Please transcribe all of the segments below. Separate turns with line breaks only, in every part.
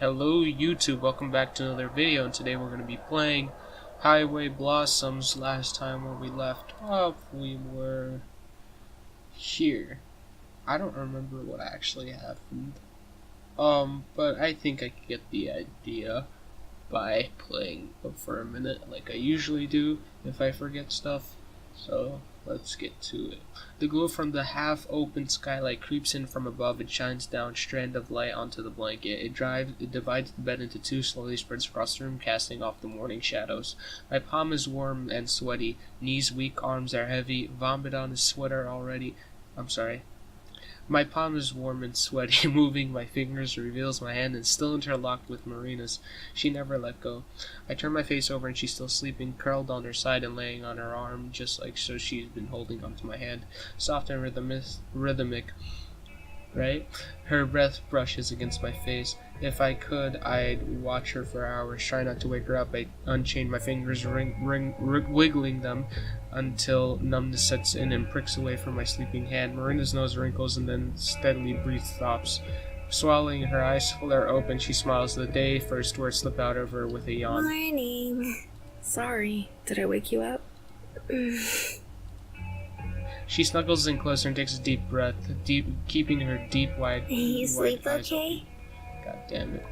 Hello YouTube, welcome back to another video, and today we're going to be playing Highway Blossoms. Last time where we left off, we were here. I don't remember what actually happened. But I think I could get the idea by playing for a minute like I usually do if I forget stuff. So let's get to it. The glow from the half-open skylight creeps in from above and shines down a strand of light onto the blanket. It divides the bed into two, slowly spreads across the room, casting off the morning shadows. My palm is warm and sweaty. Knees weak, arms are heavy. Vomit on his sweater already. My palm is warm and sweaty. Moving my fingers reveals my hand is still interlocked with Marina's. She never let go. I turn my face over and she's still sleeping, curled on her side and laying on her arm, just like so she's been holding onto my hand. Soft and rhythmic, right? Her breath brushes against my face. If I could, I'd watch her for hours, try not to wake her up. I unchain my fingers, wiggling them until numbness sets in and pricks away from my sleeping hand. Marina's nose wrinkles and then steadily breath stops. Swallowing, her eyes flare open, she smiles. The day first words slip out of her with a yawn.
Morning. Sorry, did I wake you up?
She snuggles in closer and takes a deep breath, keeping her wide
You sleep
eyes
okay?
open. God damn it.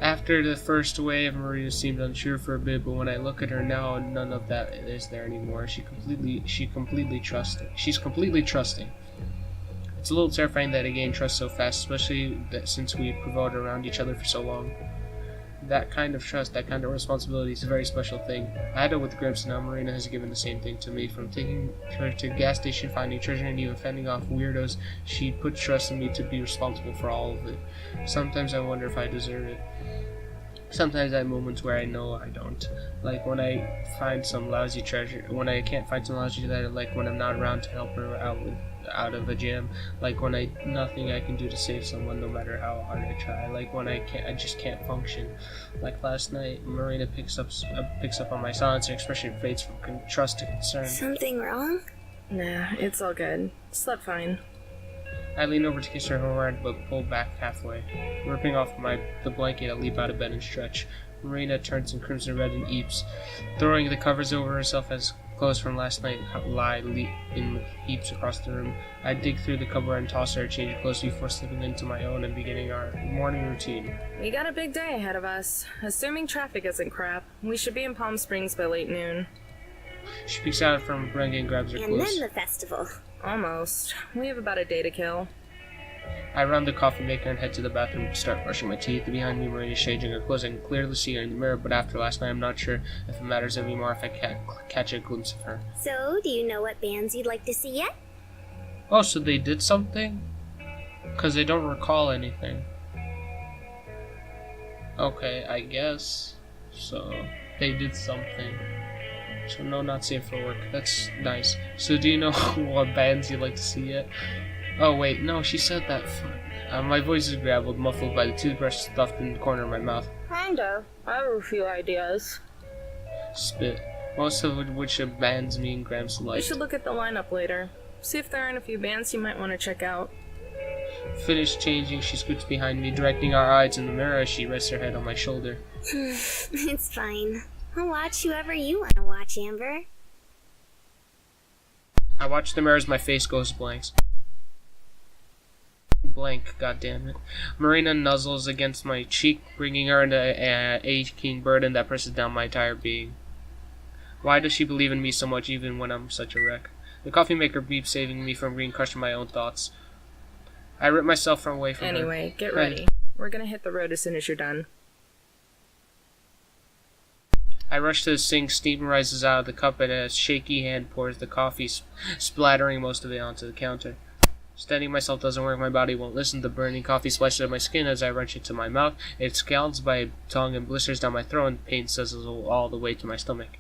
After the first wave, Marina seemed unsure for a bit, but when I look at her now, none of that is there anymore. She's completely trusting. It's a little terrifying that I gained trust so fast, especially since we revolved around each other for so long. That kind of trust, that kind of responsibility is a very special thing. I had it with Gramps, and now Marina has given the same thing to me. From taking her to the gas station, finding treasure, and even fending off weirdos, she put trust in me to be responsible for all of it. Sometimes I wonder if I deserve it. Sometimes I have moments where I know I don't. Like when I find some lousy treasure, when I can't find some lousy treasure, like when I'm not around to help her out of a jam, like when nothing I can do to save someone no matter how hard I try, like when I just can't function. Like last night, Marina picks up on my silence and expression fades from trust to concern.
Something wrong?
Nah, it's all good. Slept fine.
I lean over to kiss her forehead, but pull back halfway. Ripping off the blanket, I leap out of bed and stretch. Marina turns in crimson red and eeps, throwing the covers over herself as clothes from last night lie in heaps across the room. I dig through the cupboard and toss her a change of clothes before slipping into my own and beginning our morning routine.
We got a big day ahead of us. Assuming traffic isn't crap, we should be in Palm Springs by late noon.
She peeks out from her blanket and grabs her
And
clothes.
then the festival.
Almost. We have about a day to kill.
I round the coffee maker and head to the bathroom to start brushing my teeth. Behind me, Marina is changing her clothes. I can clearly see her in the mirror, but after last night, I'm not sure if it matters anymore if I catch a glimpse of her.
So, do you know what bands you'd like to see yet?
Oh, so they did something? Because I don't recall anything. Okay, I guess. So, they did something. So no, not safe for work. That's nice. So do you know what bands you'd like to see yet? Oh wait, no, she said that. My voice is graveled, muffled by the toothbrush stuffed in the corner of my mouth.
Kinda. I have a few ideas.
Spit. Most of which are bands me and Gramps
We
like.
should look at the lineup later. See if there aren't a few bands you might want to check out.
Finished changing, she scoots behind me, directing our eyes in the mirror as she rests her head on my shoulder.
It's fine. I'll watch whoever you want to watch, Amber.
I watch the mirror as my face goes blank, goddammit. Marina nuzzles against my cheek, bringing her into an aching burden that presses down my entire being. Why does she believe in me so much even when I'm such a wreck? The coffee maker beeps, saving me from being crushed in my own thoughts. I rip myself away from her.
Anyway, get ready. We're gonna hit the road as soon as you're done.
I rush to the sink, steam rises out of the cup, and a shaky hand pours the coffee, splattering most of it onto the counter. Steadying myself doesn't work, my body won't listen. The burning coffee splashes on my skin as I wrench it to my mouth. It scalds my tongue and blisters down my throat, and pain sizzles all the way to my stomach.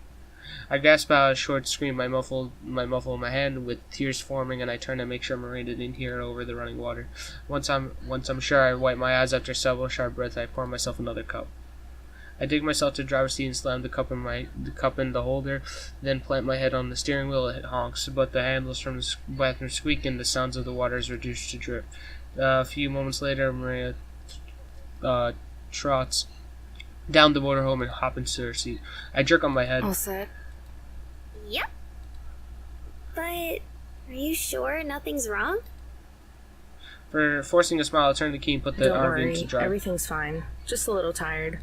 I gasp out a short scream, my muffle in my hand, with tears forming, and I turn to make sure Marina didn't hear it over the running water. Once I'm sure, I wipe my eyes. After several sharp breaths, I pour myself another cup. I dig myself to the driver's seat and slam the cup in the holder, then plant my head on the steering wheel. It honks, but the handles from the bathroom squeak and the sounds of the water is reduced to drip. A few moments later, Maria trots down the motorhome and hop into her seat. I jerk on my head.
All set?
Yep. But are you sure nothing's wrong?
For forcing a smile, I turn the key and put the
Don't
RV
worry,
into drive.
everything's fine. Just a little tired.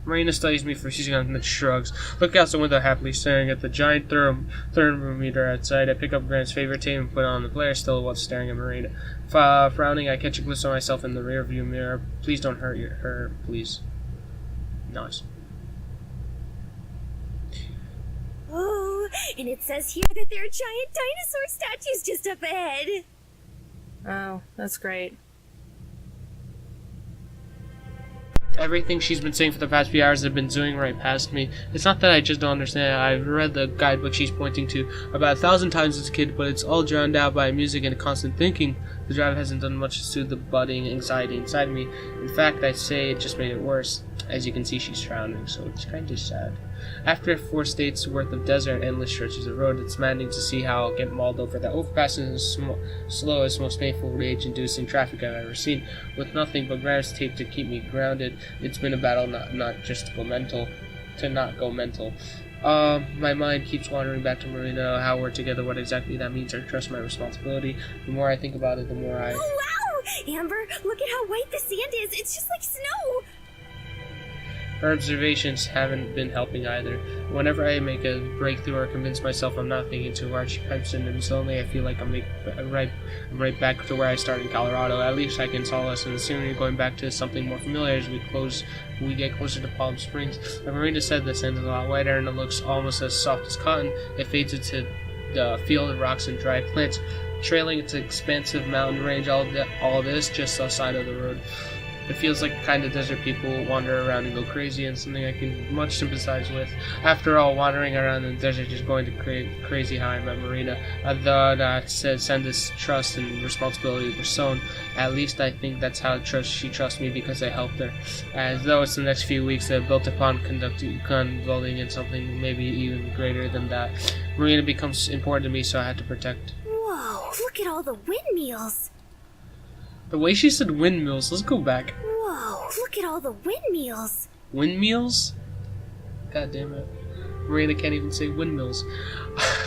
Marina studies me for a few seconds and then shrugs. Look out the window happily, staring at the giant thermometer outside. I pick up Grant's favorite tape and put it on the player, still while staring at Marina. Frowning, I catch a glimpse of myself in the rearview mirror. Please don't hurt her, please. Nice.
Oh, and it says here that there are giant dinosaur statues just up ahead.
Oh, that's great.
Everything she's been saying for the past few hours has been zooming right past me. It's not that I just don't understand. I've read the guidebook she's pointing to about 1,000 times as a kid, but it's all drowned out by music and constant thinking. The drive hasn't done much to soothe the budding anxiety inside me. In fact, I'd say it just made it worse. As you can see, she's frowning, so it's kind of sad. After 4 states worth of desert and endless stretches of road, it's maddening to see how I'll get mauled over the overpasses and slowest, most painful, rage-inducing traffic I've ever seen. With nothing but Grant's tape to keep me grounded, it's been a battle not just to not go mental. My mind keeps wandering back to Marina, how we're together, what exactly that means. I trust my responsibility. The more I think about it, the more I...
Oh, wow! Amber, look at how white the sand is. It's just like snow.
Her observations haven't been helping either. Whenever I make a breakthrough or convince myself I'm not thinking too hard, she pipes in, and suddenly I feel like I'm right back to where I started in Colorado. At least I can solace in the scenery, going back to something more familiar as we get closer to Palm Springs. Like Marina said, the sand is a lot whiter and it looks almost as soft as cotton. It fades into the field of rocks and dry plants, trailing its expansive mountain range. All this just outside of the road. It feels like the kind of desert people wander around and go crazy, and something I can much sympathize with. After all, wandering around in the desert is going to crazy how I met Marina. That said, send this trust and responsibility were sown. At least I think that's how she trusts me, because I helped her. As though it's the next few weeks that built upon convolving in something maybe even greater than that. Marina becomes important to me, so I had to protect.
Whoa, look at all the windmills.
The way she said windmills, let's go back.
Whoa, look at all the windmills.
Windmills? God damn it. Marina can't even say windmills.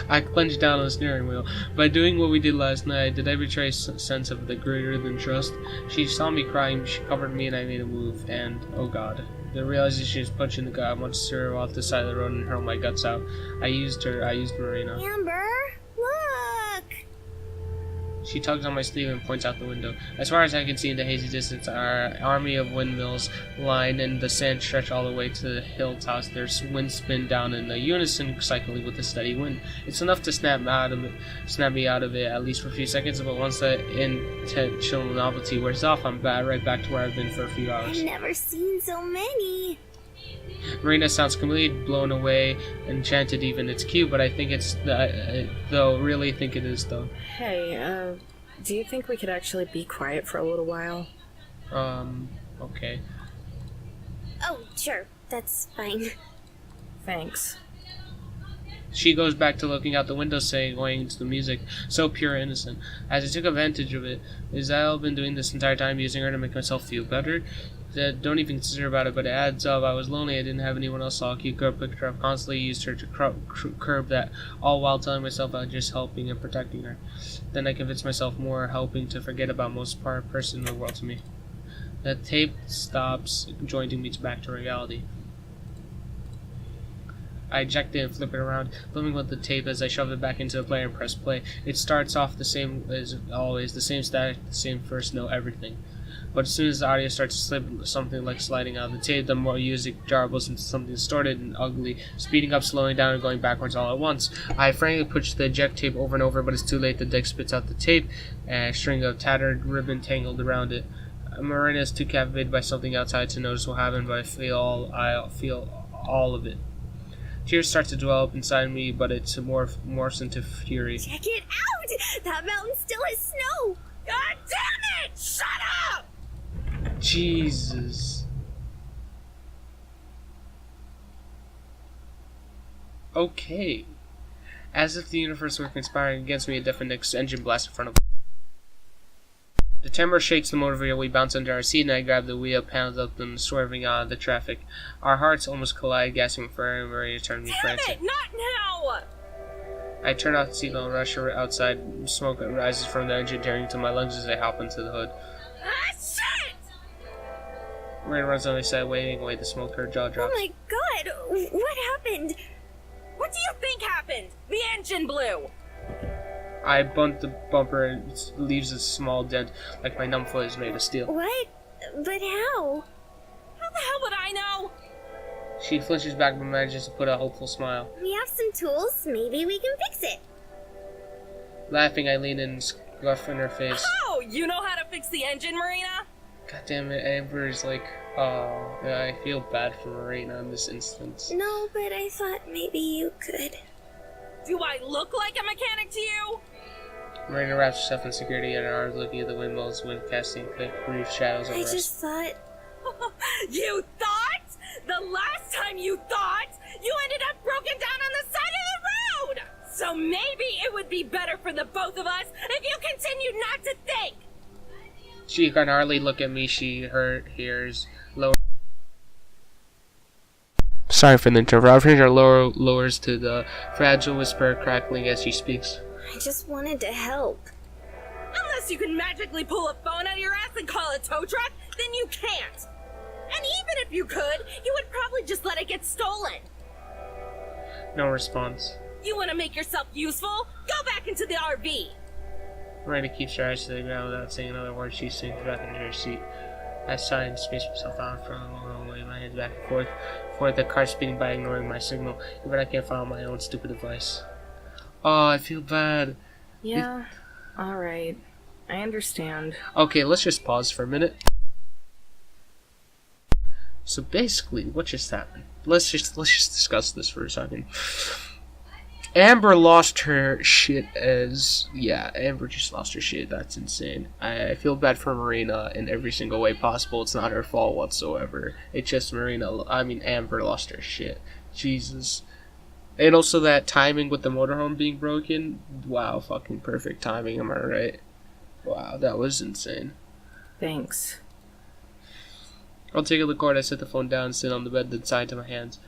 I clenched down on the steering wheel. By doing what we did last night, did I betray a sense of the greater than trust? She saw me crying, she covered me, and I made a move, and, oh god. The realization is punching the guy. I want to steer her off the side of the road and hurl my guts out. I used Marina.
Amber, look.
She tugs on my sleeve and points out the window. As far as I can see in the hazy distance, our army of windmills line and the sand stretch all the way to the hilltops. Their wind spin down in a unison, cycling with a steady wind. It's enough to snap me out of it, at least for a few seconds, but once the intentional novelty wears off, I'm right back to where I've been for a few hours.
I've never seen so many.
Marina sounds completely blown away, enchanted even. It's cute, but I think it's really think it is, though.
Hey, do you think we could actually be quiet for a little while?
Okay.
Oh, sure, that's fine.
Thanks.
She goes back to looking out the window, going into the music, so pure and innocent. As I took advantage of it, is that I've been doing this entire time, using her to make myself feel better? Don't even consider about it, but it adds up. I was lonely, I didn't have anyone else, so I'll keep her picture. I've constantly used her to curb that, all while telling myself I'm just helping and protecting her. Then I convince myself more, helping to forget about most person in the world to me. The tape stops, joining me back to reality. I eject it and flip it around, flipping with the tape as I shove it back into the player and press play. It starts off the same as always, the same static, the same first note, everything. But as soon as the audio starts to slip, something like sliding out of the tape, the more music jarbles into something distorted and ugly, speeding up, slowing down, and going backwards all at once. I frantically push the eject tape over and over, but it's too late. The deck spits out the tape, and a string of tattered ribbon tangled around it. Marina is too captivated by something outside to notice what happened, but I feel all of it. Tears start to develop inside me, but it's morphs into fury.
Check it out! That mountain still has snow! God damn it! Shut up!
Jesus. Okay. As if the universe were conspiring against me, a deafening engine blast in front of The timber shakes the motor vehicle. We bounce under our seat, and I grab the wheel, pounds up, and swerving out of the traffic. Our hearts almost collide, gasping for air, and ready to turn me frantic.
Damn it! Not now!
I turn off the seatbelt and rush outside. Smoke rises from the engine, tearing into my lungs as I hop into the hood.
Ah, shit!
Marina runs on my side, waving away the smoke. Her jaw drops.
Oh my god, what happened?
What do you think happened? The engine blew!
I bunt the bumper and it leaves a small dent, like my numb foot is made of steel.
What? But how?
How the hell would I know?
She flinches back but manages to put a hopeful smile.
We have some tools, maybe we can fix it.
Laughing, I lean in and scuff in her face.
Oh, you know how to fix the engine, Marina?
God damn it, Amber is like, oh, yeah, I feel bad for Marina in this instance.
No, but I thought maybe you could.
Do I look like a mechanic to you?
Marina wraps herself in security in her arms, looking at the windmills, wind casting thick, brief shadows over
I
us.
just thought...
You thought? The last time you thought, you ended up broken down on the side of the road! So maybe it would be better for the both of us if you continued not to think!
She can hardly look at me. She hears lower. Sorry for the interruption. Her lowers to the fragile whisper, crackling as she speaks.
I just wanted to help.
Unless you can magically pull a phone out of your ass and call a tow truck, then you can't! And even if you could, you would probably just let it get stolen!
No response.
You want to make yourself useful? Go back into the RV!
Miranda keeps her eyes to the ground without saying another word. She sinks back into her seat. I sigh and space myself out in front of the roadway, my hands back and forth. For the car speeding by, ignoring my signal. Even I can't follow my own stupid advice. Oh, I feel bad.
Yeah, alright. I understand.
Okay, let's just pause for a minute. So basically, what just happened? Let's just discuss this for a second. Amber lost her shit Amber just lost her shit. That's insane. I feel bad for Marina in every single way possible. It's not her fault whatsoever. It's just Amber lost her shit. Jesus. And also that timing with the motorhome being broken. Wow, fucking perfect timing, am I right? Wow, that was insane.
Thanks.
I'll take a record. I set the phone down and sit on the bed that's tied to my hands.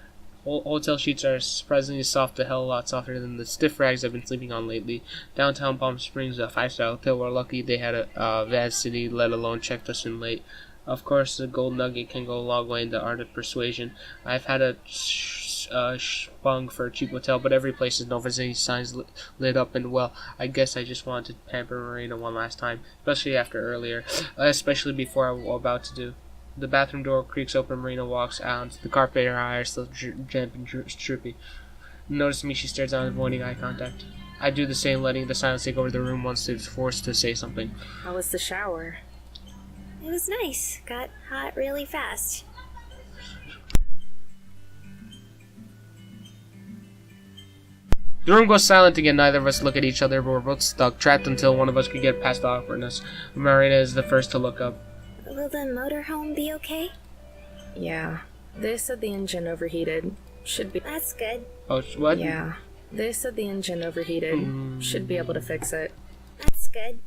Hotel sheets are surprisingly soft, a hell of a lot softer than the stiff rags I've been sleeping on lately. Downtown Palm Springs, a 5-star hotel. We're lucky they had a vast city, let alone checked us in late. Of course, the gold nugget can go a long way in the art of persuasion. I've had a spung for a cheap hotel, but every place is no visiting signs lit up, and well, I guess I just wanted to pamper Marina one last time, especially after earlier, especially before I was about to do. The bathroom door creaks open. Marina walks out. The carpet her eye are still damp and drippy. Noticing me, she stares down, avoiding eye contact. I do the same, letting the silence take over the room once it's forced to say something.
How was the shower?
It was nice. Got hot really fast.
The room goes silent again. Neither of us look at each other, but we're both stuck, trapped until one of us could get past the awkwardness. Marina is the first to look up.
Will the motorhome be okay?
Yeah. They said the engine overheated. Should be.
That's good.
Oh, what?
Yeah. They said the engine overheated. Should be able to fix it.
That's good.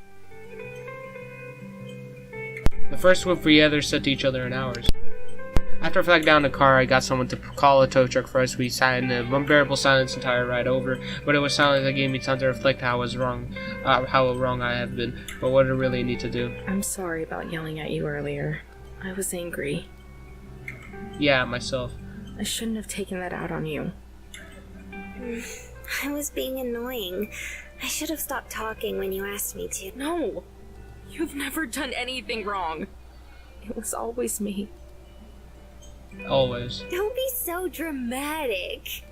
The first whoop we ever said to each other in hours. After I flagged down the car, I got someone to call a tow truck for us. We sat in an unbearable silence the entire ride over, but it was silence that gave me time to reflect how wrong I have been, but what I really need to do.
I'm sorry about yelling at you earlier. I was angry.
Yeah, myself.
I shouldn't have taken that out on you.
I was being annoying. I should have stopped talking when you asked me to.
No! You've never done anything wrong. It was always me.
Always.
Don't be so dramatic.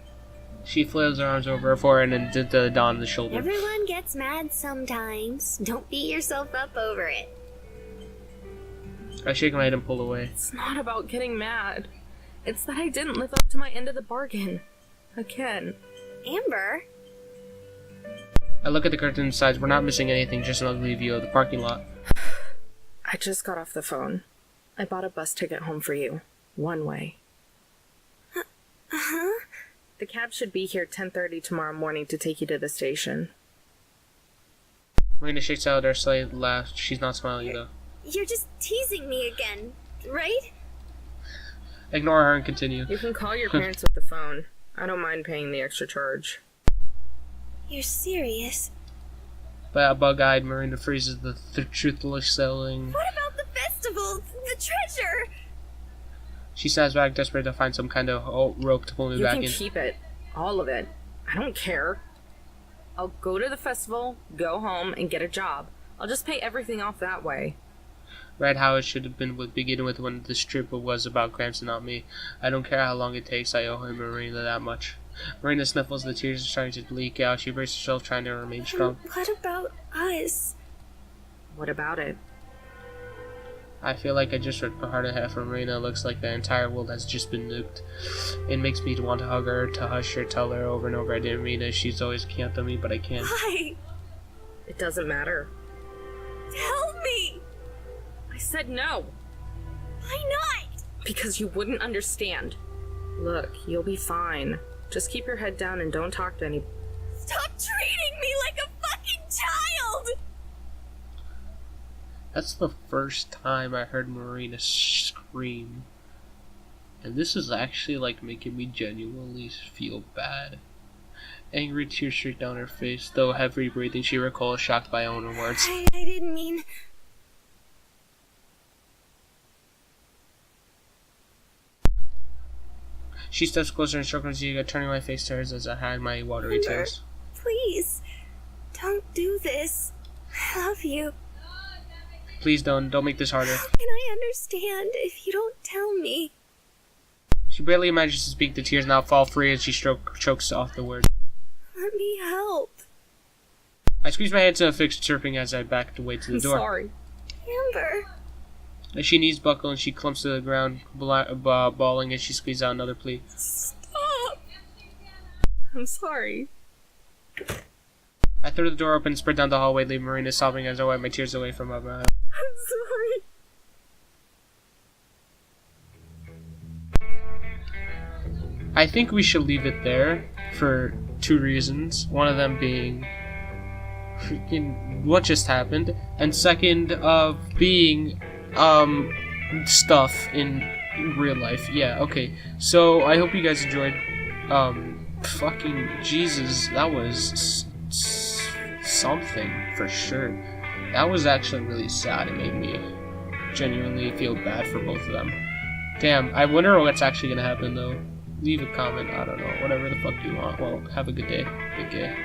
She flails her arms over her forehead and did the Dawn on the shoulder.
Everyone gets mad sometimes. Don't beat yourself up over it.
I shake my head and pull away.
It's not about getting mad. It's that I didn't live up to my end of the bargain. Again.
Amber?
I look at the curtain and decides we're not missing anything, just an ugly view of the parking lot.
I just got off the phone. I bought a bus ticket home for you. One way.
Uh-huh.
The cab should be here 10:30 tomorrow morning to take you to the station.
Marina shakes out her slight laugh. She's not smiling though.
You're just teasing me again, right?
Ignore her and continue.
You can call your parents with the phone. I don't mind paying the extra charge.
You're serious?
But a bug-eyed Marina freezes the truthfully selling.
What about the festival? The treasure?
She snaps back, desperate to find some kind of rope to pull me
You
back
can
in.
keep it. All of it. I don't care. I'll go to the festival, go home, and get a job. I'll just pay everything off that way.
Right how it should have been beginning with when this trip was about Gramps and not me. I don't care how long it takes, I owe him Marina that much. Marina sniffles, the tears are starting to leak out. She braces herself, trying to remain strong.
What about us?
What about it?
I feel like I just ripped my heart in half from Marina. It looks like the entire world has just been nuked. It makes me want to hug her, to hush her, tell her over and over I didn't mean it. She's always counting on me, but I can't.
Why?
It doesn't matter.
Tell me!
I said no.
Why not?
Because you wouldn't understand. Look, you'll be fine. Just keep your head down and don't talk to any...
Stop treating me like a fucking child!
That's the first time I heard Marina scream. And this is actually like making me genuinely feel bad. Angry tears streak down her face, though heavy breathing she recalls, shocked by her own words.
I didn't mean...
She steps closer and strokes me, turning my face to hers as I hide my watery
Amber,
tears.
please, don't do this. I love you.
Please don't make this harder.
How can I understand if you don't tell me?
She barely manages to speak, the tears now fall free as she chokes off the words.
Let me help.
I squeeze my hand to a fixed chirping as I backed away to the
I'm
door.
sorry.
Amber.
As she knees buckle and she clumps to the ground, bawling as she squeezes out another plea.
Stop.
I'm sorry.
I throw the door open and sprint down the hallway, leaving Marina sobbing as I wipe my tears away from her.
I'm sorry.
I think we should leave it there for two reasons. One of them being freaking what just happened, and second of being stuff in real life. Yeah, okay. So I hope you guys enjoyed. Fucking Jesus, that was something for sure. That was actually really sad. It made me genuinely feel bad for both of them. Damn, I wonder what's actually gonna happen though. Leave a comment, I don't know, whatever the fuck you want. Well, have a good day. Good day.